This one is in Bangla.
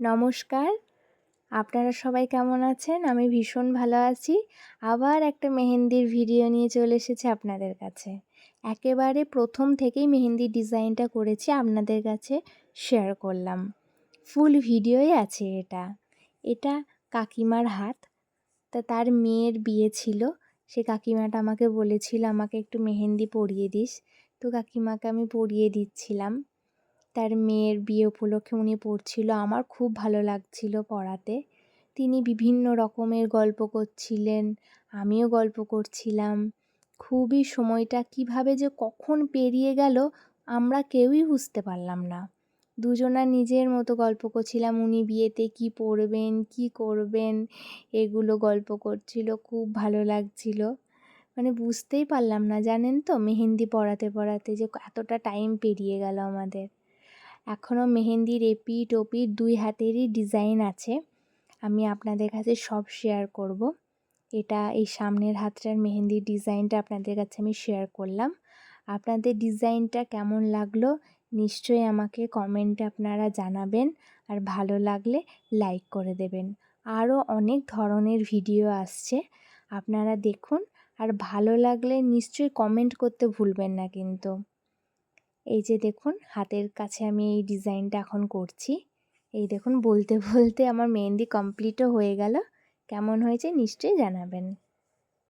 নমস্কার, আপনারা সবাই কেমন আছেন? আমি ভীষণ ভালো আছি। আবার একটা মেহেন্দির ভিডিও নিয়ে চলে এসেছি আপনাদের কাছে। একেবারে প্রথম থেকেই মেহেন্দির ডিজাইনটা করেছি, আপনাদের কাছে শেয়ার করলাম। ফুল ভিডিওই আছে এটা। এটা কাকিমার হাত। তার মেয়ের বিয়ে ছিল। সে কাকিমাটা আমাকে বলেছিল আমাকে একটু মেহেন্দি পরিয়ে দিস। তো কাকিমাকে আমি পরিয়ে দিচ্ছিলাম। তার মেয়ের বিয়ে উপলক্ষে উনি পড়ছিল, আমার খুব ভালো লাগছিল পড়াতে। তিনি বিভিন্ন রকমের গল্প করছিলেন, আমিও গল্প করছিলাম। খুবই সময়টা কীভাবে যে কখন পেরিয়ে গেল আমরা কেউই বুঝতে পারলাম না। দুজনা নিজের মতো গল্প করছিলাম, উনি বিয়েতে কী পরবেন, কী করবেন, এগুলো গল্প করছিল, খুব ভালো লাগছিল। মানে বুঝতেই পারলাম না, জানেন তো, মেহেন্দি পড়াতে পড়াতে যে এতটা টাইম পেরিয়ে গেল আমাদের। এখনও মেহেন্দির এপিঠ ওপিঠ দুই হাতেরই ডিজাইন আছে, আমি আপনাদের কাছে সব শেয়ার করব। এটা এই সামনের হাতটার মেহেন্দির ডিজাইনটা আপনাদের কাছে আমি শেয়ার করলাম। আপনাদের ডিজাইনটা কেমন লাগলো নিশ্চয়ই আমাকে কমেন্টে আপনারা জানাবেন, আর ভালো লাগলে লাইক করে দেবেন। আরও অনেক ধরনের ভিডিও আসছে, আপনারা দেখুন, আর ভালো লাগলে নিশ্চয়ই কমেন্ট করতে ভুলবেন না কিন্তু। এই যে দেখুন, হাতের কাছে আমি এই ডিজাইনটা এখন করছি। এই দেখুন, বলতে বলতে আমার মেহেন্দি কমপ্লিটও হয়ে গেল। কেমন হয়েছে নিশ্চয়ই জানাবেন।